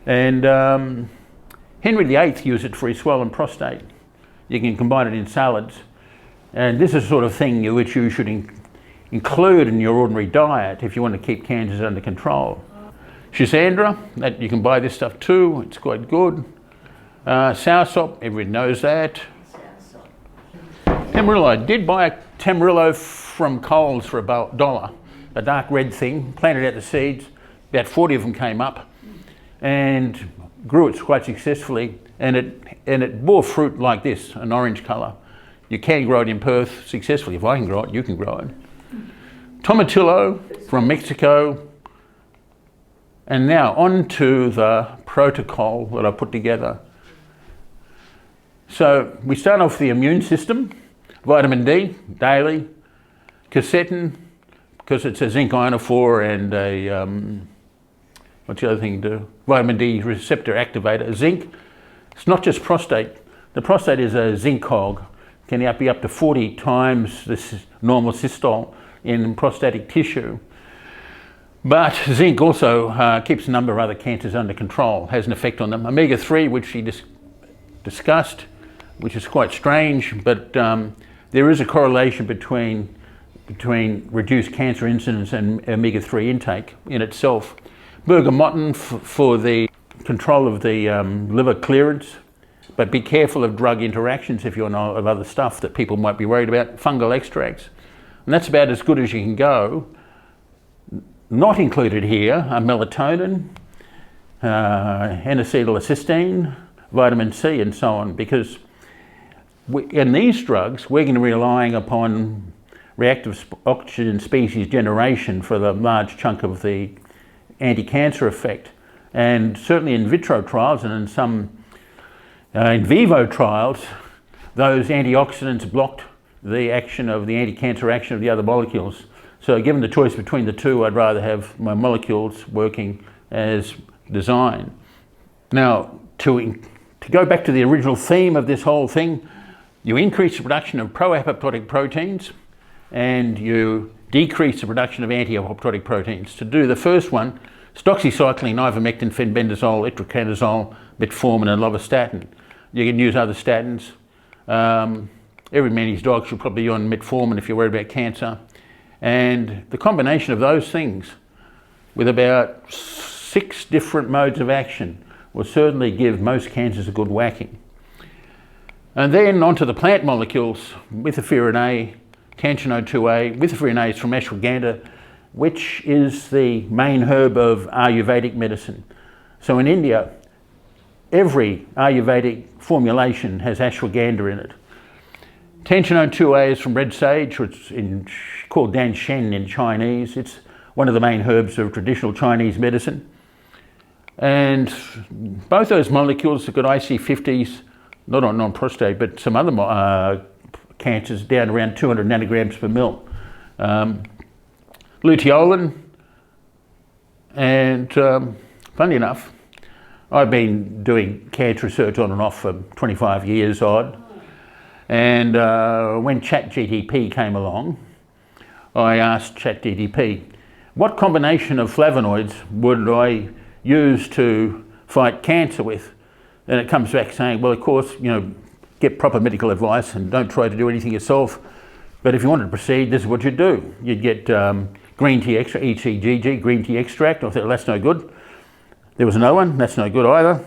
And Henry VIII used it for his swollen prostate. You can combine it in salads. And this is the sort of thing which you should include in your ordinary diet if you want to keep cancers under control. Schisandra, that you can buy this stuff too, it's quite good. Soursop, everyone knows that. Tamarillo, I did buy a Tamarillo from Coles for about $1, a dark red thing, planted out the seeds, about 40 of them came up and grew it quite successfully, and it bore fruit like this, an orange colour. You can grow it in Perth successfully. If I can grow it, you can grow it. Tomatillo from Mexico. And now on to the protocol that I put together. So we start off with the immune system, vitamin D daily, quercetin, because it's a zinc ionophore and a, what's the other thing to do? Vitamin D receptor activator, zinc. It's not just prostate. The prostate is a zinc hog, can be up to 40 times the normal systole in prostatic tissue. But zinc also keeps a number of other cancers under control, has an effect on them. Omega-3, which he discussed, which is quite strange, but there is a correlation between reduced cancer incidence and omega-3 intake in itself. Bergamottin for the control of the liver clearance, but be careful of drug interactions if you know of other stuff that people might be worried about. Fungal extracts, and that's about as good as you can go. Not included here are melatonin, N-acetylcysteine, vitamin C, and so on, because in these drugs, we're going to be relying upon reactive oxygen species generation for the large chunk of the anti-cancer effect. And certainly in vitro trials and in some in vivo trials, those antioxidants blocked the action of the anti-cancer action of the other molecules. So given the choice between the two, I'd rather have my molecules working as designed. Now, to go back to the original theme of this whole thing, you increase the production of pro-apoptotic proteins and you decrease the production of anti-apoptotic proteins. To do the first one, doxycycline, ivermectin, fenbendazole, itraconazole, metformin and lovastatin. You can use other statins. Every man and his dog should probably be on metformin if you're worried about cancer. And the combination of those things with about 6 different modes of action will certainly give most cancers a good whacking. And then onto the plant molecules, withaferin A, Canchino 2A. Withaferin A is from ashwagandha, which is the main herb of Ayurvedic medicine. So in India, every Ayurvedic formulation has ashwagandha in it. Tenchino 2A is from red sage, which is called Dan Shen in Chinese. It's one of the main herbs of traditional Chinese medicine. And both those molecules have got IC50s, not on non-prostate, but some other cancers down around 200 nanograms per mil. luteolin, and funny enough, I've been doing cancer research on and off for 25 years odd, and when ChatGPT came along, I asked ChatGPT, what combination of flavonoids would I use to fight cancer with? And it comes back saying, well, of course, get proper medical advice and don't try to do anything yourself. But if you wanted to proceed, this is what you'd do. You'd get green tea extract, ECGG, green tea extract. I thought, well, that's no good. There was another one, that's no good either.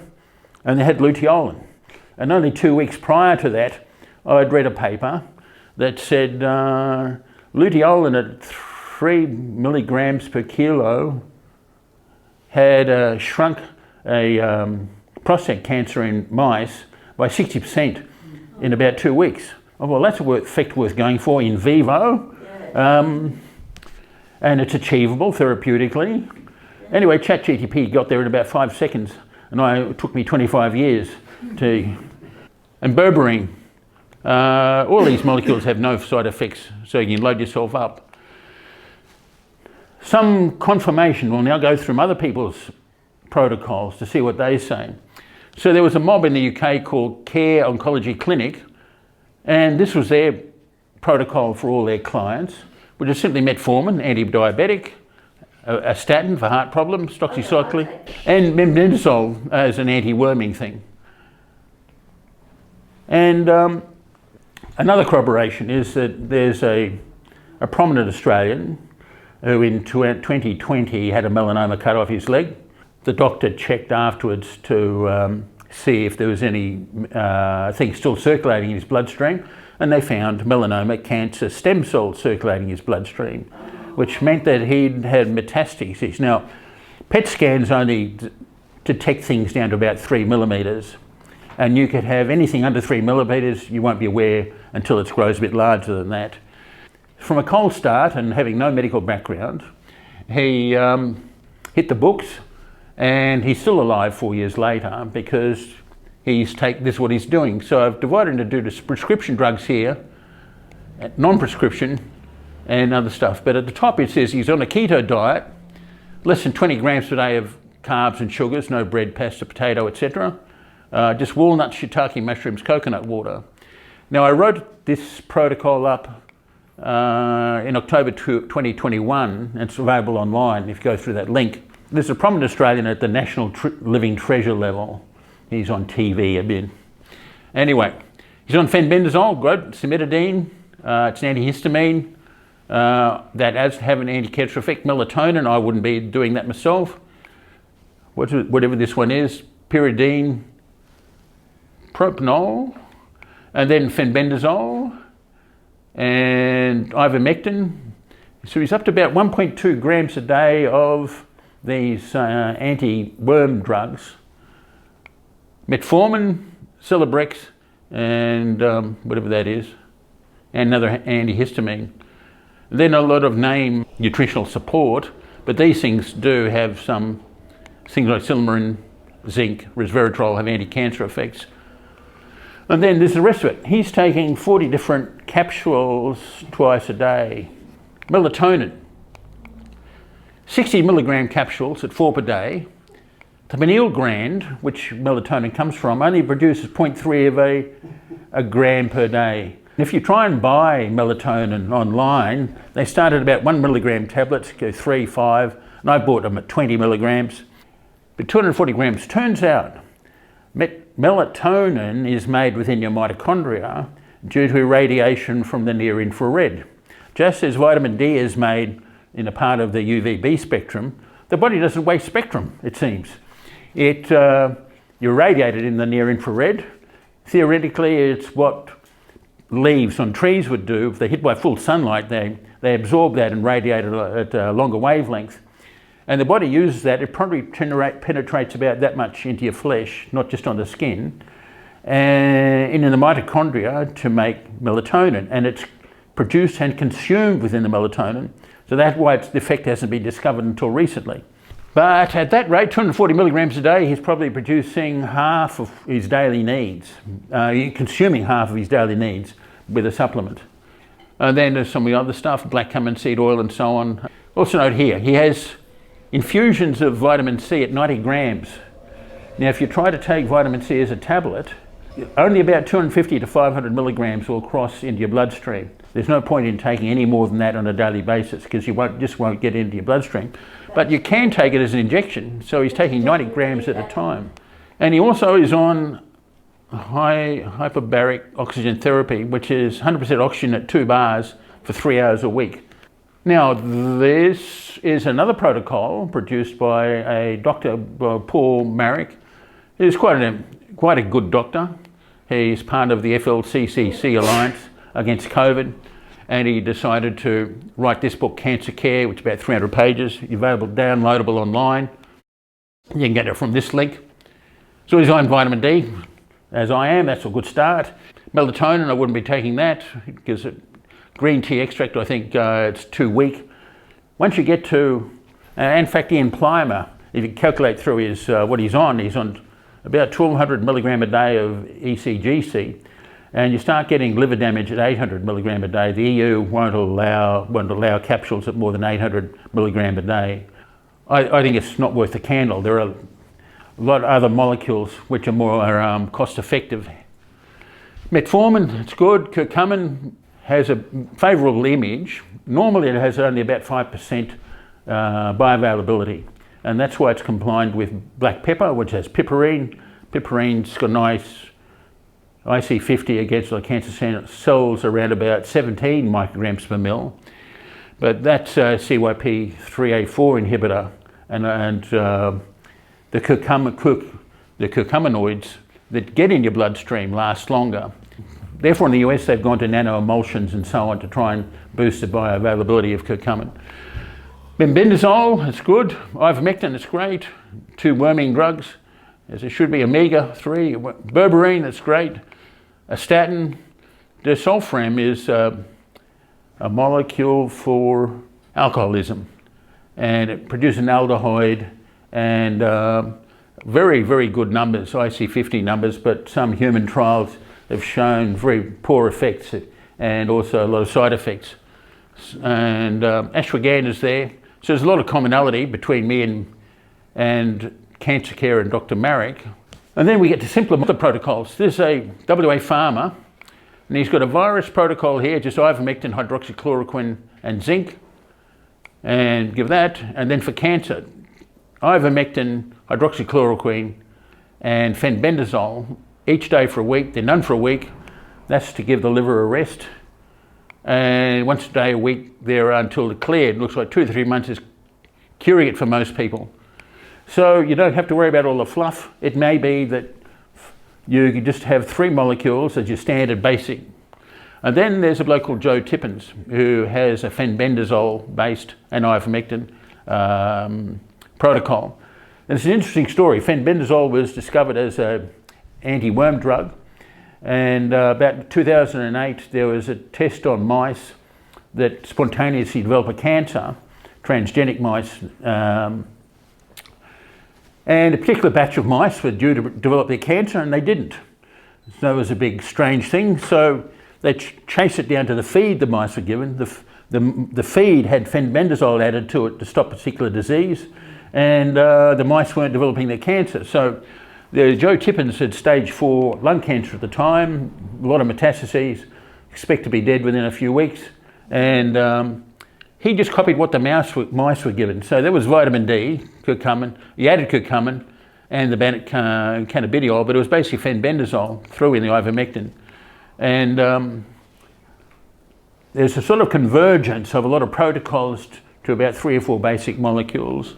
And they had luteolin. And only 2 weeks prior to that, I'd read a paper that said luteolin at 3 milligrams per kilo had shrunk a prostate cancer in mice by 60% in about 2 weeks. Oh, well, that's a effect worth going for in vivo, and it's achievable therapeutically. Anyway, ChatGPT got there in about 5 seconds, and it took me 25 years to... And berberine, all these molecules have no side effects, so you can load yourself up. Some confirmation, we'll now go through other people's protocols to see what they say. So there was a mob in the UK called Care Oncology Clinic, and this was their protocol for all their clients, which is simply metformin, anti-diabetic, a statin for heart problems, doxycycline, and mebendazole as an anti-worming thing. And another corroboration is that there's a prominent Australian who in 2020 had a melanoma cut off his leg. The doctor checked afterwards to see if there was any things still circulating in his bloodstream, and they found melanoma cancer stem cells circulating in his bloodstream, which meant that he'd had metastases. Now, PET scans only detect things down to about 3 millimetres, and you could have anything under 3 millimetres, you won't be aware until it grows a bit larger than that. From a cold start and having no medical background, he hit the books, and he's still alive 4 years later because this is what he's doing. So I've divided into the prescription drugs here, non-prescription, and other stuff. But at the top it says he's on a keto diet, less than 20 grams per day of carbs and sugars, no bread, pasta, potato, etc. Just walnuts, shiitake, mushrooms, coconut water. Now I wrote this protocol up in October 2021, and it's available online if you go through that link. There's a prominent Australian at the National Living Treasure level. He's on TV a bit. Anyway, he's on fenbendazole, good, cimetidine, it's an antihistamine, that does have an anti-cancer effect. Melatonin, I wouldn't be doing that myself. Whatever this one is, pyridine, propanol, and then fenbendazole, and ivermectin. So he's up to about 1.2 grams a day of these anti-worm drugs. Metformin, Celebrex, and whatever that is, and another antihistamine. Then a lot of name nutritional support, but these things do have some things like silymarin, zinc, resveratrol have anti-cancer effects. And then there's the rest of it. He's taking 40 different capsules twice a day. Melatonin, 60 milligram capsules at 4 per day. The pineal gland, which melatonin comes from, only produces 0.3 of a gram per day. And if you try and buy melatonin online, they start at about 1 milligram tablets, go 3, 5, and I bought them at 20 milligrams. But 240 grams. Turns out melatonin is made within your mitochondria due to irradiation from the near infrared. Just as vitamin D is made in a part of the UVB spectrum, the body doesn't waste spectrum, it seems. You're irradiated in the near infrared. Theoretically, it's what leaves on trees would do. If they're hit by full sunlight, they absorb that and radiate it at a longer wavelength. And the body uses that. It probably penetrates about that much into your flesh, not just on the skin, and in the mitochondria to make melatonin. And it's produced and consumed within the melatonin. So that's why its effect hasn't been discovered until recently. But at that rate, 240 milligrams a day, he's probably producing half of his daily needs, consuming half of his daily needs with a supplement. And then there's some of the other stuff, black cumin seed oil and so on. Also note here, he has infusions of vitamin C at 90 grams. Now if you try to take vitamin C as a tablet, only about 250 to 500 milligrams will cross into your bloodstream. There's no point in taking any more than that on a daily basis because you just won't get into your bloodstream. But you can take it as an injection, so he's taking 90 grams at a time. And he also is on high hyperbaric oxygen therapy, which is 100% oxygen at 2 bars for 3 hours a week. Now, this is another protocol produced by a Dr. Paul Marik. He's quite a good doctor. He's part of the FLCCC Alliance Against COVID, and he decided to write this book, Cancer Care, which is about 300 pages, available, downloadable online. You can get it from this link. So he's on vitamin D, as I am. That's a good start. Melatonin, I wouldn't be taking that because green tea extract, I think it's too weak. Once you get to, in fact, Ian Plimer, if you calculate through his what he's on about 1200 milligram a day of ECGC, and you start getting liver damage at 800 milligram a day. The EU won't allow capsules at more than 800 milligram a day. I think it's not worth the candle. There are a lot of other molecules which are more cost effective. Metformin, it's good. Curcumin has a favourable image. Normally it has only about 5% bioavailability, and that's why it's combined with black pepper, which has piperine. Piperine's got a nice IC50 against the cancer cells around about 17 micrograms per mil, but that's a CYP3A4 inhibitor, and the curcuminoids that get in your bloodstream last longer. Therefore in the US they've gone to nanoemulsions and so on to try and boost the bioavailability of curcumin. Benzimidazole, it's good. Ivermectin, it's great. 2 worming drugs, as it should be. Omega-3, berberine, it's great. A statin. Disulfiram is a molecule for alcoholism, and it produces an aldehyde, and very, very good numbers, IC50 numbers, but some human trials have shown very poor effects and also a lot of side effects. And ashwagandha is there. So there's a lot of commonality between me and Cancer Care and Dr. Marik. And then we get to simpler protocols. There's a WA farmer, and he's got a virus protocol here, just ivermectin, hydroxychloroquine and zinc, and give that. And then for cancer, ivermectin, hydroxychloroquine and fenbendazole each day for a week, then none for a week. That's to give the liver a rest. And once a day a week there until it cleared. It looks like 2 to 3 months is curing it for most people. So you don't have to worry about all the fluff. It may be that you could just have 3 molecules as your standard basic. And then there's a bloke called Joe Tippins who has a fenbendazole based and ivermectin protocol. And it's an interesting story. Fenbendazole was discovered as an anti-worm drug, and about 2008 there was a test on mice that spontaneously develop a cancer, transgenic mice, and a particular batch of mice were due to develop their cancer and they didn't. So it was a big strange thing. So they chased it down to the feed the mice were given. The feed had fenbendazole added to it to stop a particular disease, and the mice weren't developing their cancer. So Joe Tippins had stage 4 lung cancer at the time, a lot of metastases, expect to be dead within a few weeks, and he just copied what the mice were given. So there was vitamin D, curcumin, he added curcumin and the cannabidiol, but it was basically fenbendazole, threw in the ivermectin. And there's a sort of convergence of a lot of protocols to about 3 or 4 basic molecules.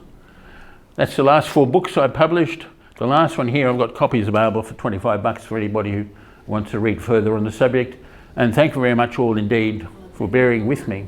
That's the last 4 books I published. The last one here, I've got copies available for $25 for anybody who wants to read further on the subject. And thank you very much all indeed for bearing with me.